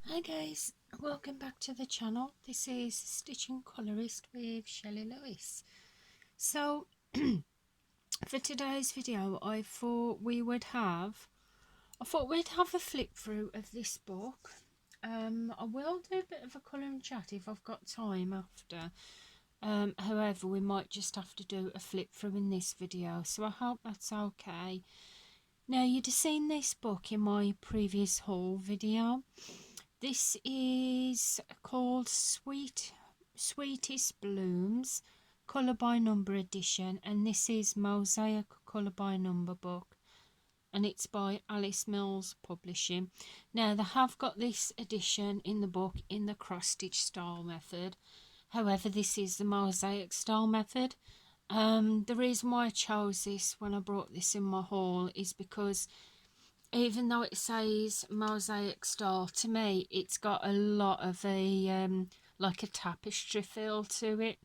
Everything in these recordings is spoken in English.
Hi guys, welcome back to the channel. This is Stitching Colourist with Shelley Lewis. So for today's video I thought we'd have a flip through of this book. I will do a bit of a colouring chat if I've got time after. However, we might just have to do a flip through in this video, so I hope that's okay. Now, you'd have seen this book in my previous haul video. This is called Sweetest Blooms, colour by number edition, and this is Mosaic colour by number book, and it's by Alice Mills Publishing. Now they have got this edition in the book in the cross stitch style method. However, this is the Mosaic style method. The reason why I chose this when I brought this in my haul is because even though it says Mosaic style, to me it's got a lot of a like a tapestry feel to it.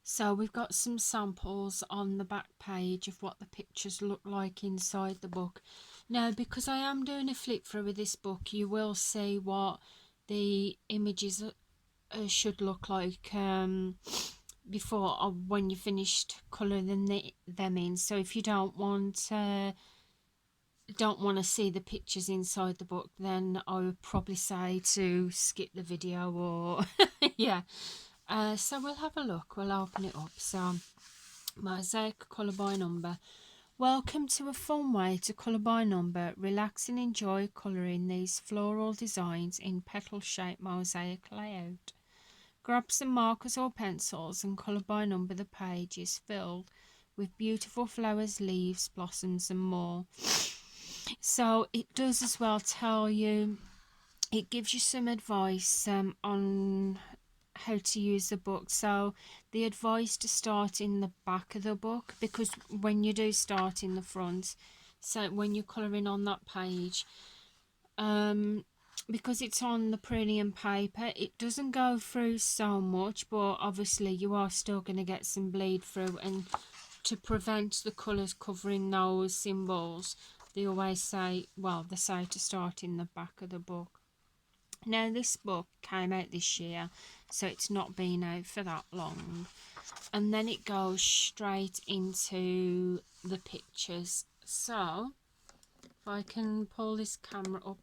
So we've got some samples on the back page of what the pictures look like inside the book. Now, because I am doing a flip through with this book, you will see what the images should look like before or when you finished colouring them in. So if you don't want to see the pictures inside the book, then I would probably say to skip the video or yeah. So we'll have a look, we'll open it up. So Mosaic colour by number. Welcome to a fun way to colour by number. Relax and enjoy colouring these floral designs in petal shaped mosaic layout. Grab some markers or pencils and colour by number the pages filled with beautiful flowers, leaves, blossoms and more. So it does as well tell you, it gives you some advice on how to use the book. So the advice to start in the back of the book, because when you do start in the front, so when you're colouring on that page, because it's on the premium paper, it doesn't go through so much, but obviously you are still going to get some bleed through, and to prevent the colours covering those symbols, they always say, well, they say to start in the back of the book. Now this book came out this year, so it's not been out for that long, and then it goes straight into the pictures. So if I can pull this camera up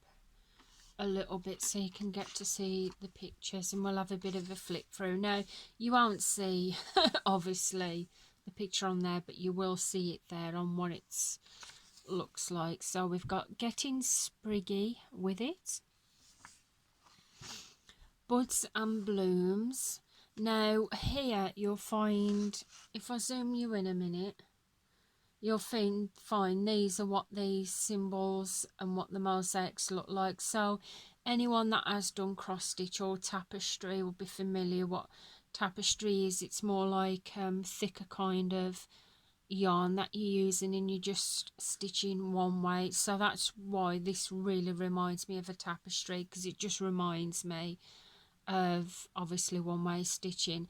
a little bit so you can get to see the pictures, and we'll have a bit of a flip through. Now you won't see obviously the picture on there, but you will see it there on what it's looks like. So we've got Getting Spriggy with It, Buds and Blooms. Now here you'll find, if I zoom you in a minute, you'll find these are what these symbols and what the mosaics look like. So anyone that has done cross stitch or tapestry will be familiar what tapestry is. It's more like thicker kind of yarn that you're using, and you're just stitching one way. So that's why this really reminds me of a tapestry, because it just reminds me of obviously one way stitching.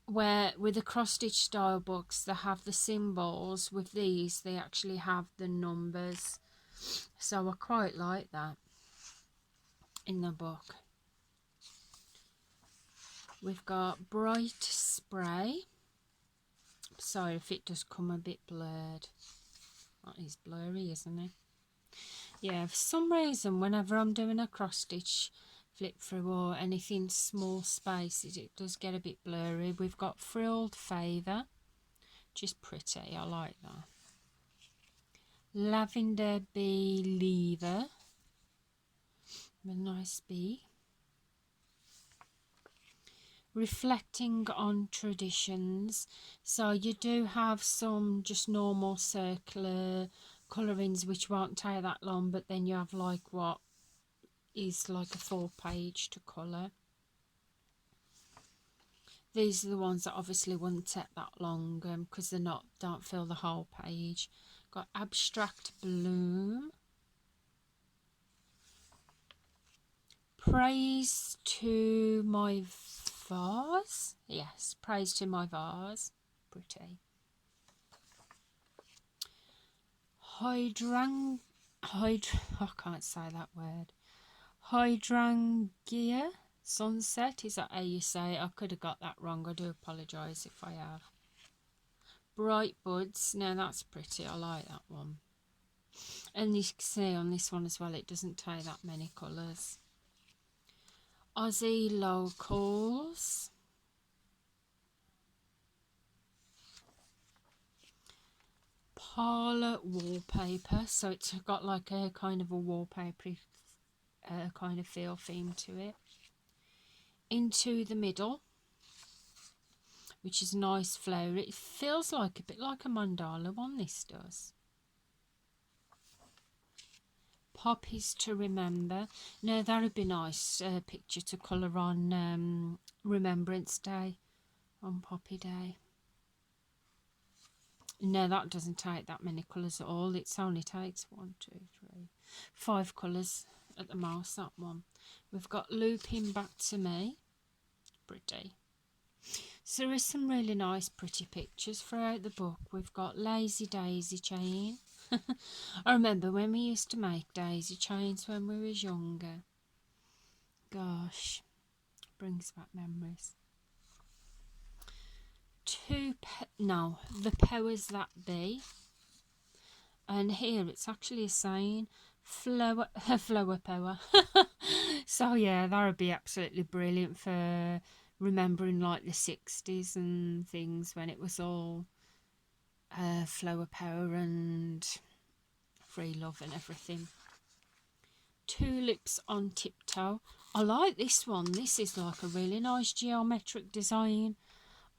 Where with the cross stitch style books they have the symbols, with these they actually have the numbers, so I quite like that in the book. We've got Bright Spray. Sorry if it does come a bit blurred. That is blurry, isn't it? Yeah, for some reason whenever I'm doing a cross stitch flip through or anything small spaces, it does get a bit blurry. We've got Frilled Favour, just pretty, I like that. Lavender Believer, a nice bee. Reflecting on Traditions. So you do have some just normal circular colourings which won't take that long, but then you have like what is like a full page to colour. These are the ones that obviously wouldn't take that long because they're not, don't fill the whole page. Got Abstract Bloom. Praise to My Vase. Yes, Praise to My Vase. Pretty. I can't say that word. Hydrangea Sunset, is that how you say it? I could have got that wrong, I do apologise if I have. Bright Buds, now that's pretty, I like that one. And you can see on this one as well, it doesn't take that many colours. Aussie Locals. Parlour Wallpaper, so it's got like a kind of a wallpaper kind of theme to it. Into the Middle, which is a nice flower. It feels like a bit like a mandala one, this does. Poppies to Remember. Now that would be nice picture to colour on Remembrance Day, on Poppy Day. No, that doesn't take that many colours at all. It only takes 1, 2, 3, 5 colours at the most, that one. We've got Looping Back to Me. Pretty. So there is some really nice pretty pictures throughout the book. We've got Lazy Daisy Chain. I remember when we used to make daisy chains when we was younger. Gosh, brings back memories. The Powers That Be. And here it's actually a saying, flower power. So yeah, that would be absolutely brilliant for remembering like the 60s and things when it was all flower power and free love and everything. Tulips on Tiptoe. I like this one. This is like a really nice geometric design.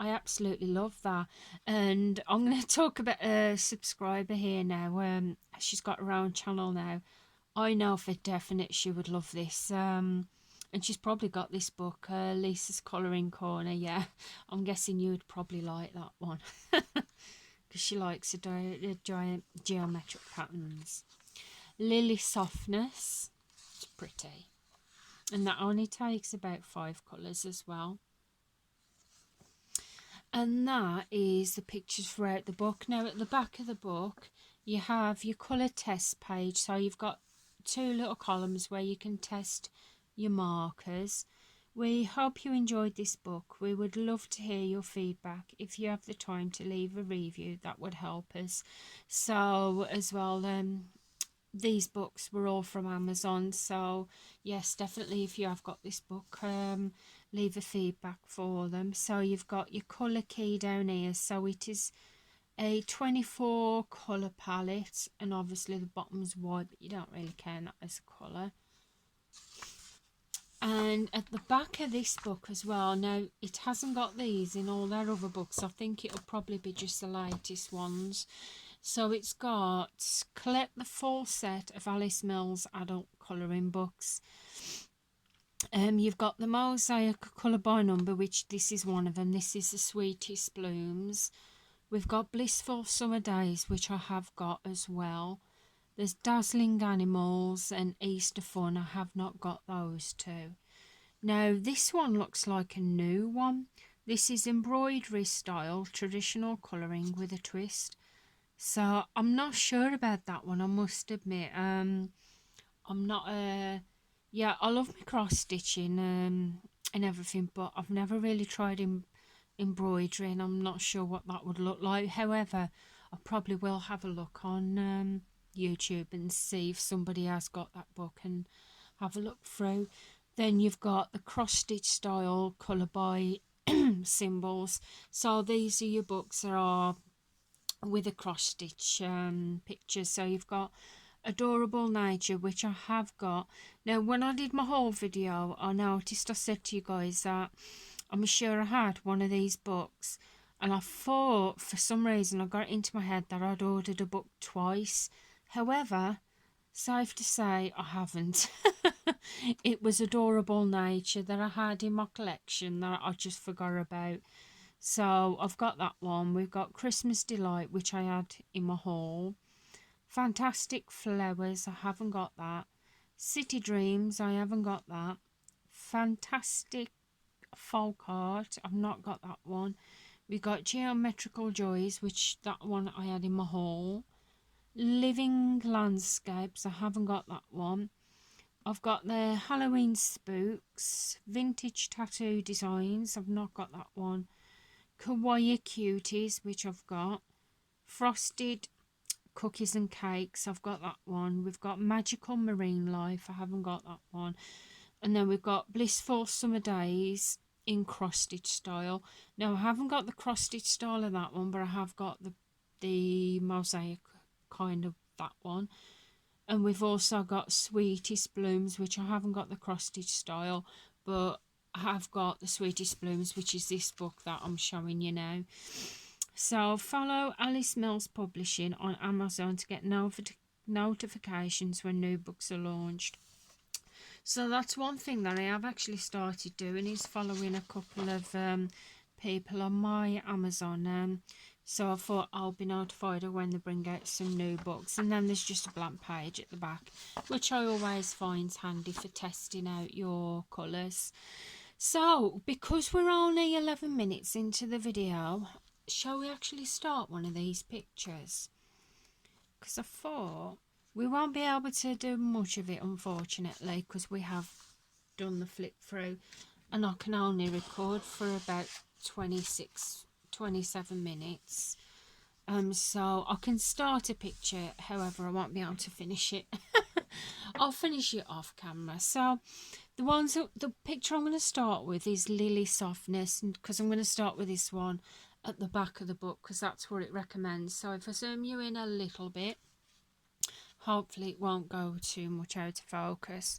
I absolutely love that. And I'm going to talk about a subscriber here now. She's got her own channel now. I know for definite she would love this. And she's probably got this book, Lisa's Colouring Corner. Yeah, I'm guessing you would probably like that one. Because she likes the giant geometric patterns. Lily Softness. It's pretty. And that only takes about 5 colours as well. And that is the pictures throughout the book. Now at the back of the book you have your colour test page, so you've got 2 little columns where you can test your markers. We hope you enjoyed this book. We would love to hear your feedback. If you have the time to leave a review, that would help us. So as well, these books were all from Amazon, so yes, definitely if you have got this book, leave a feedback for them. So you've got your colour key down here, so it is a 24 colour palette, and obviously the bottom's white, but you don't really care that as a colour. And at the back of this book as well, now it hasn't got these in all their other books, I think it'll probably be just the latest ones. So it's got collect the full set of Alice Mills adult colouring books. You've got the Mosaic colour by number, which this is one of them. This is the Sweetest Blooms. We've got Blissful Summer Days, which I have got as well. There's Dazzling Animals and Easter Fun. I have not got those two. Now this one looks like a new one. This is embroidery style, traditional colouring with a twist. So I'm not sure about that one, I must admit. I'm not yeah, I love my cross stitching and everything, but I've never really tried embroidery, and I'm not sure what that would look like. However, I probably will have a look on YouTube and see if somebody has got that book and have a look through. Then you've got the cross stitch style colour by symbols. So these are your books that are with a cross stitch pictures. So you've got Adorable Nature, which I have got. Now when I did my whole video, I noticed I said to you guys that I'm sure I had one of these books, and I thought for some reason I got it into my head that I'd ordered a book twice. However, safe to say I haven't. It was Adorable Nature that I had in my collection that I just forgot about. So I've got that one. We've got Christmas Delight, which I had in my haul. Fantastic Flowers, I haven't got that. City Dreams, I haven't got that. Fantastic Folk Art, I've not got that one. We got Geometrical Joys, which that one I had in my haul. Living Landscapes, I haven't got that one. I've got the Halloween Spooks, Vintage Tattoo Designs, I've not got that one. Kawaii Cuties, which I've got. Frosted Cookies and Cakes, I've got that one. We've got Magical Marine Life, I haven't got that one. And then we've got Blissful Summer Days in cross stitch style. Now I haven't got the cross stitch style of that one, but I have got the mosaic kind of that one. And we've also got Sweetest Blooms, which I haven't got the cross stitch style, but I have got the Sweetest Blooms, which is this book that I'm showing you now. So follow Alice Mills Publishing on Amazon to get notifications when new books are launched. So that's one thing that I have actually started doing, is following a couple of people on my Amazon. So I thought I'll be notified of when they bring out some new books. And then there's just a blank page at the back, which I always find handy for testing out your colours. So because we're only 11 minutes into the video, shall we actually start one of these pictures? Because I thought we won't be able to do much of it, unfortunately, because we have done the flip through and I can only record for about 27 minutes. So I can start a picture, however I won't be able to finish it. I'll finish it off camera. So the picture I'm going to start with is Lily Softness, because I'm going to start with this one at the back of the book because that's what it recommends. So if I zoom you in a little bit, hopefully it won't go too much out of focus.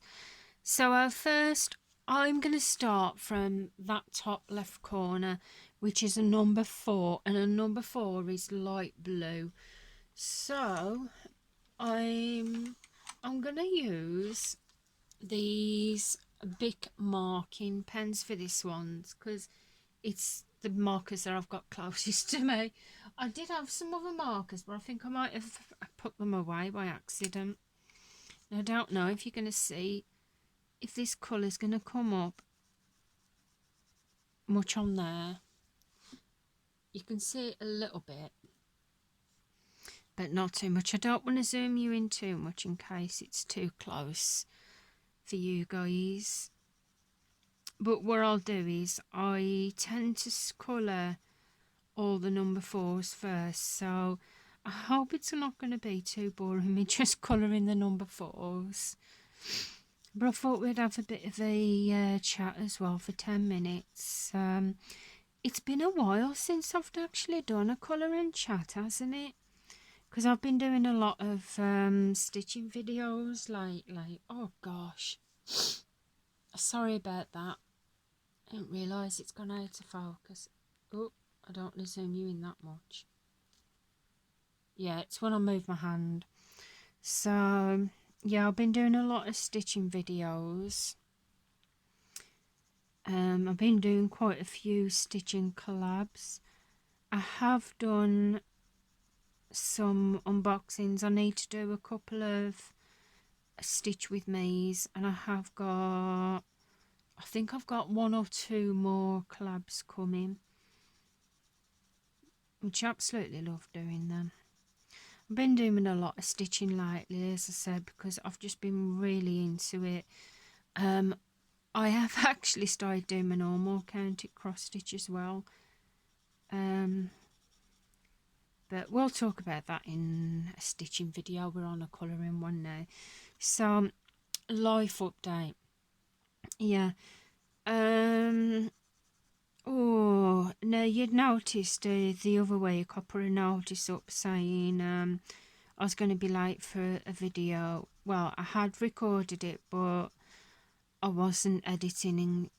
So first I'm going to start from that top left corner, which is a number 4, and a number 4 is light blue. So I'm going to use these Bic marking pens for this one because it's the markers that I've got closest to me. I did have some other markers, but I think I might have put them away by accident. I don't know if you're going to see if this colour's going to come up much on there. You can see it a little bit, but not too much. I don't want to zoom you in too much in case it's too close for you guys. But what I'll do is I tend to colour all the number 4s first, so I hope it's not going to be too boring me just colouring the number 4s. But I thought we'd have a bit of a chat as well for 10 minutes. It's been a while since I've actually done a colouring chat, hasn't it? Because I've been doing a lot of stitching videos lately. Oh gosh, sorry about that. I didn't realise it's gone out of focus. Oh, I don't want to zoom you in that much. Yeah, it's when I move my hand. So yeah, I've been doing a lot of stitching videos. I've been doing quite a few stitching collabs. I have done some unboxings. I need to do a couple of stitch with me's, and I think I've got 1 or 2 more collabs coming, which I absolutely love doing them. I've been doing a lot of stitching lately, as I said, because I've just been really into it. I have actually started doing my normal counted cross stitch as well. But we'll talk about that in a stitching video. We're on a colouring one now. So, life update. Yeah. Oh, no, you'd noticed the other week I put a notice up saying I was going to be late for a video. Well, I had recorded it, but I wasn't editing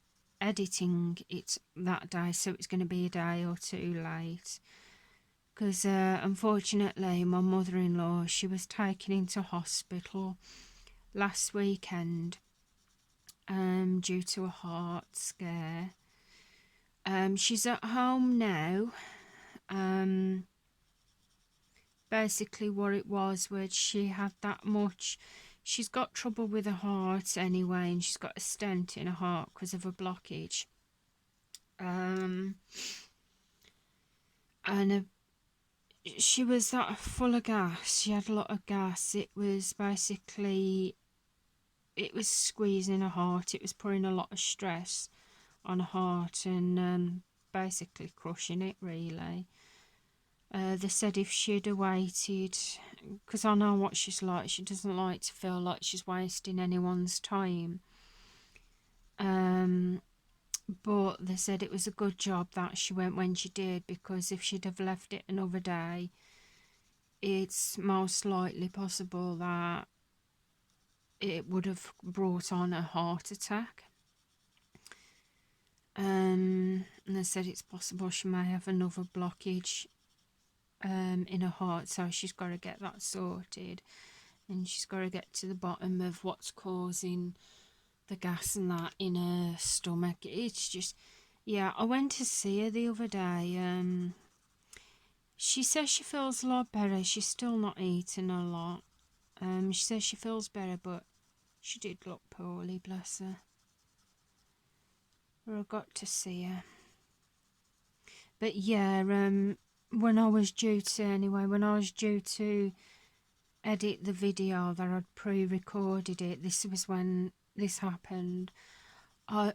it that day, so it's going to be a day or 2 late. Because unfortunately, my mother-in-law, she was taken into hospital last weekend due to a heart scare. She's at home now. Basically what it was she had that much, she's got trouble with her heart anyway, and she's got a stent in her heart because of a blockage. And she was full of gas. She had a lot of gas. It was basically, it was squeezing her heart. It was putting a lot of stress on her heart and basically crushing it, really. They said if she'd have waited, because I know what she's like, she doesn't like to feel like she's wasting anyone's time. But they said it was a good job that she went when she did, because if she'd have left it another day, it's most likely possible that it would have brought on a heart attack. And they said it's possible she may have another blockage in her heart, so she's got to get that sorted, and she's got to get to the bottom of what's causing the gas and that in her stomach. It's just, yeah, I went to see her the other day. She says she feels a lot better. She's still not eating a lot. She says she feels better, but she did look poorly, bless her. But I got to see her. But yeah, when I was due to edit the video that I'd pre-recorded it, this was when this happened. I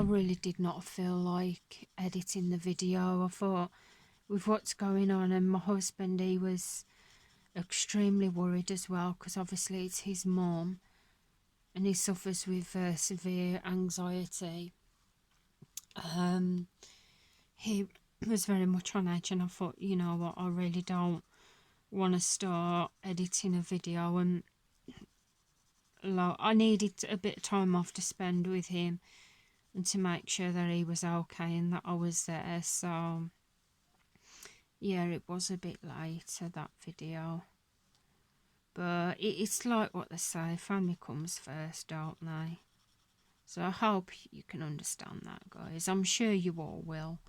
really did not feel like editing the video. I thought, with what's going on, and my husband, he was extremely worried as well, because obviously it's his mum and he suffers with severe anxiety. He was very much on edge, and I thought, you know what, I really don't want to start editing a video, and I needed a bit of time off to spend with him and to make sure that he was okay and that I was there. So yeah, it was a bit later, that video, but it's like what they say, family comes first, don't they? So I hope you can understand that, guys. I'm sure you all will.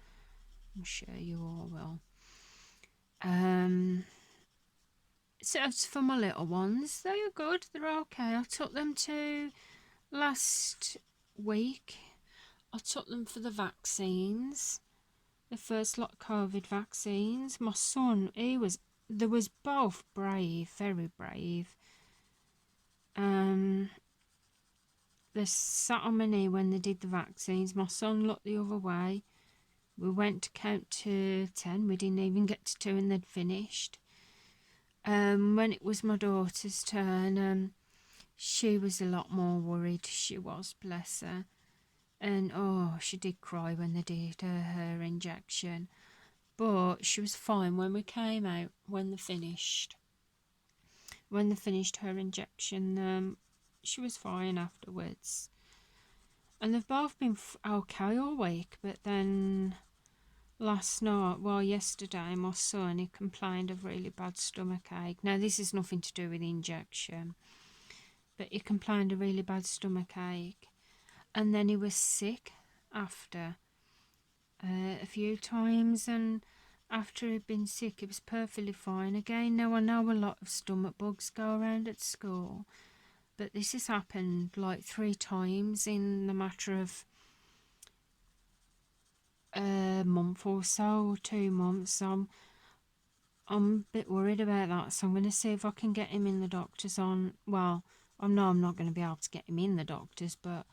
So as for my little ones, they are good, they're okay. I took them to last week. I took them for the vaccines, the first lot of COVID vaccines. My son, they was both brave, very brave. They sat on my knee when they did the vaccines. My son looked the other way. We went to count to 10. We didn't even get to 2 and they'd finished. When it was my daughter's turn, she was a lot more worried. She was, bless her. And oh, she did cry when they did her injection. But she was fine when we came out, when they finished. When they finished her injection, she was fine afterwards. And they've both been okay all week, but then yesterday, my son, he complained of really bad stomach ache. Now, this is nothing to do with the injection, but he complained of really bad stomach ache. And then he was sick after a few times, and after he'd been sick, he was perfectly fine again. Now, I know a lot of stomach bugs go around at school, but this has happened like 3 times in the matter of a month or so, or 2 months. So I'm a bit worried about that. So I'm going to see if I can get him in the doctors on. Well, I know I'm not going to be able to get him in the doctors, but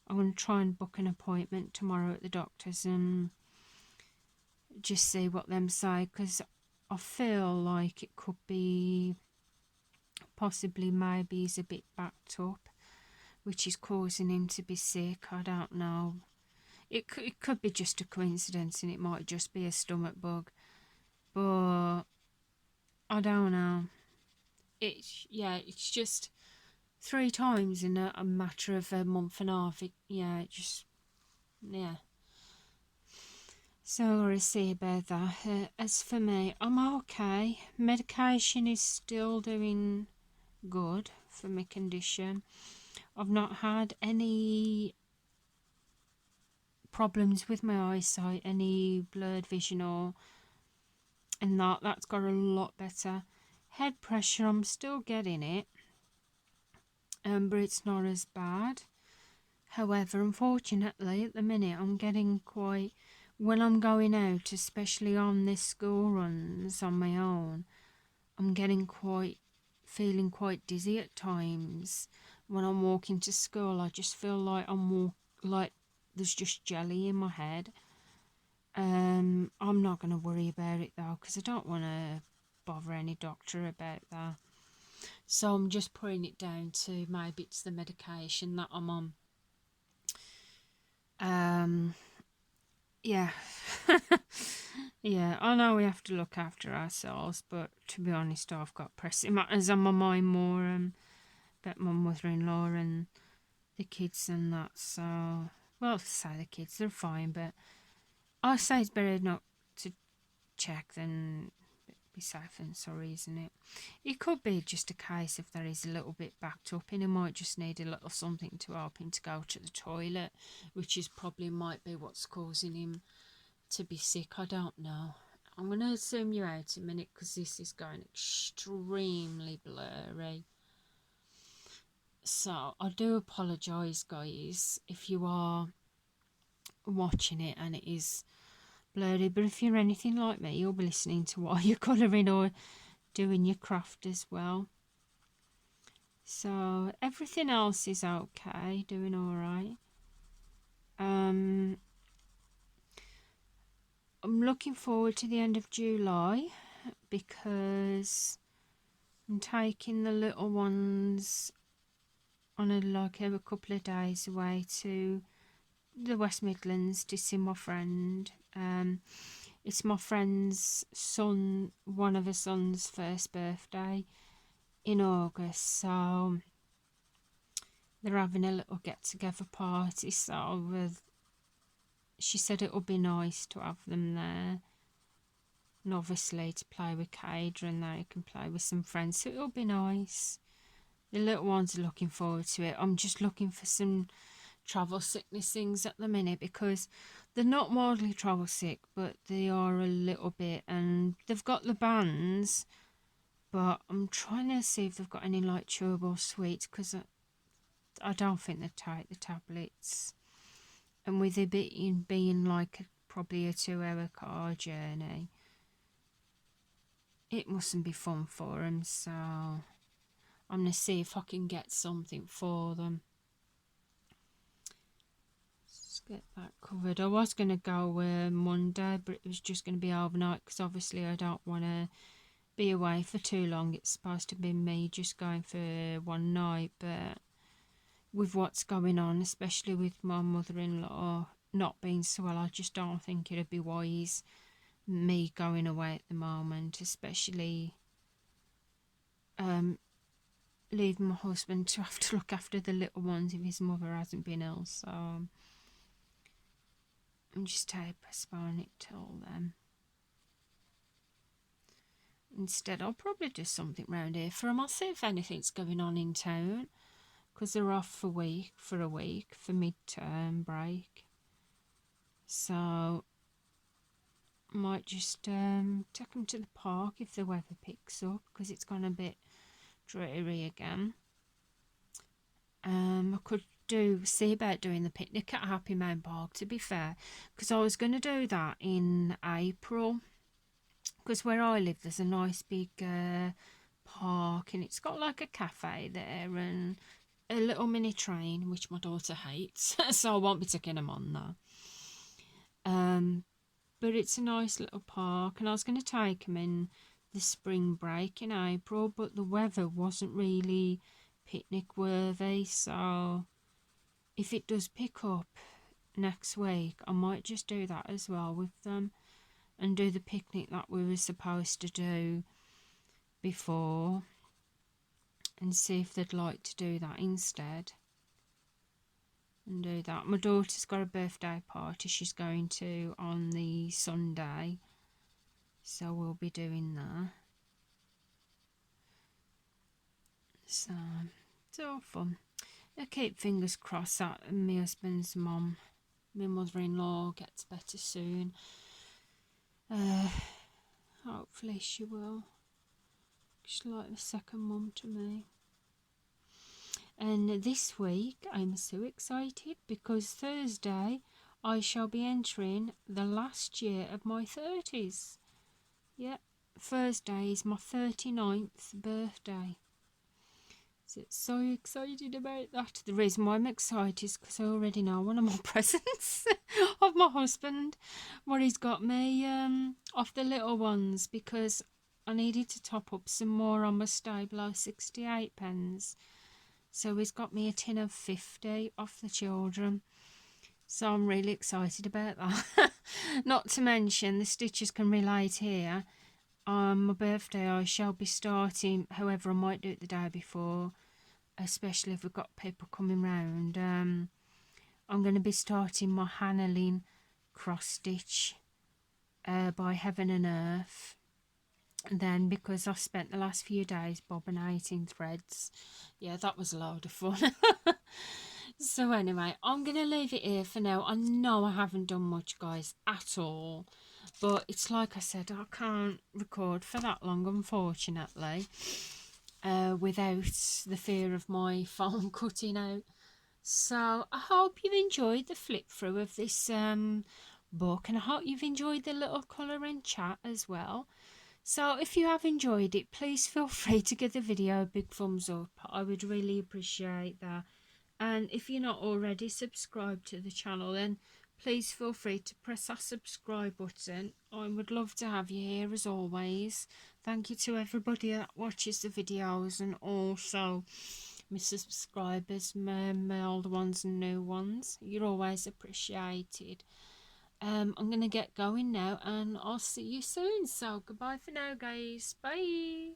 I'm going to try and book an appointment tomorrow at the doctors and just see what them say, because I feel like it could be possibly maybe he's a bit backed up, which is causing him to be sick. I don't know. It could be just a coincidence, and it might just be a stomach bug, but I don't know. It's just 3 times in a matter of a month and a half. So I'm going to see about that. As for me, I'm okay. Medication is still doing good for my condition. I've not had any problems with my eyesight, any blurred vision and that's got a lot better. Head pressure, I'm still getting it, but it's not as bad. However, unfortunately, at the minute, I'm getting quite, when I'm going out, especially on the school runs on my own, I'm feeling quite dizzy at times. when I'm walking to school, I just feel like like there's just jelly in my head. I'm not going to worry about it though, because I don't want to bother any doctor about that. So I'm just putting it down to maybe it's the medication that I'm on. Yeah. Yeah, I know we have to look after ourselves, but to be honest, I've got pressing matters on my mind more about my mother-in-law and the kids and that. So, well, to say the kids, they're fine, but I say it's better not to check than be safe than sorry, isn't it? It could be just a case if there is a little bit backed up and he might just need a little something to help him to go to the toilet, which is probably might be what's causing him to be sick. I don't know. I'm going to zoom you out a minute because this is going extremely blurry. So I do apologise, guys, if you are watching it and it is blurry, but if you're anything like me, you'll be listening to while you're colouring or doing your craft as well. So everything else is okay, doing all right. I'm looking forward to the end of July because I'm taking the little ones on a couple of days away to the West Midlands to see my friend. It's my friend's son, one of her son's first birthday in August, so they're having a little get-together party. So she said it would be nice to have them there, and obviously to play with Kader and they can play with some friends, so it'll be nice. The little ones are looking forward to it. I'm just looking for some travel sickness things at the minute because they're not wildly travel sick, but they are a little bit, and they've got the bands, but I'm trying to see if they've got any like chewable sweets because I don't think they take the tablets, and with it being like probably a 2-hour car journey, it mustn't be fun for them. So I'm gonna see if I can get something for them. Get that covered. I was going to go Monday, but it was just going to be overnight because obviously I don't want to be away for too long. It's supposed to be me just going for one night, but with what's going on, especially with my mother-in-law not being so well, I just don't think it'd be wise me going away at the moment, especially leaving my husband to have to look after the little ones if his mother hasn't been ill. So I'm just postponing it till then. Instead, I'll probably do something round here for them. I'll see if anything's going on in town because they're off for a week for mid-term break. So I might just take them to the park if the weather picks up because it's gone a bit dreary again. I could see about doing the picnic at Happy Mountain Park, to be fair, because I was going to do that in April because where I live there's a nice big park and it's got like a cafe there and a little mini train which my daughter hates so I won't be taking them on there. But it's a nice little park and I was going to take them in the spring break in April, but the weather wasn't really picnic worthy, so if it does pick up next week I might just do that as well with them and do the picnic that we were supposed to do before and see if they'd like to do that instead and do that. My daughter's got a birthday party she's going to on the Sunday, so we'll be doing that. So it's all fun. I keep fingers crossed that my husband's mum, my mother-in-law, gets better soon. Hopefully she will. She's like the second mum to me. And this week I'm so excited because Thursday I shall be entering the last year of my 30s. Yep, Thursday is my 39th birthday. So excited about that. The reason why I'm excited is because I already know one of my presents of my husband, what he's got me off the little ones, because I needed to top up some more on my Stabilo 68 pens. So he's got me a tin of 50 off the children. So I'm really excited about that. Not to mention, the stitchers can relate here. On my birthday, I shall be starting, however, I might do it the day before, especially if we've got people coming round. I'm going to be starting my Hannah cross stitch by Heaven and Earth. And then, because I spent the last few days bobbinating threads, yeah, that was a load of fun. So anyway, I'm going to leave it here for now. I know I haven't done much, guys, at all. But it's like I said, I can't record for that long, unfortunately, without the fear of my phone cutting out. So I hope you've enjoyed the flip through of this book, and I hope you've enjoyed the little colouring chat as well. So if you have enjoyed it, please feel free to give the video a big thumbs up. I would really appreciate that. And if you're not already subscribed to the channel, then please feel free to press that subscribe button. I would love to have you here as always. Thank you to everybody that watches the videos, and also my subscribers, my older ones and new ones. You're always appreciated. I'm going to get going now, and I'll see you soon. So goodbye for now, guys. Bye.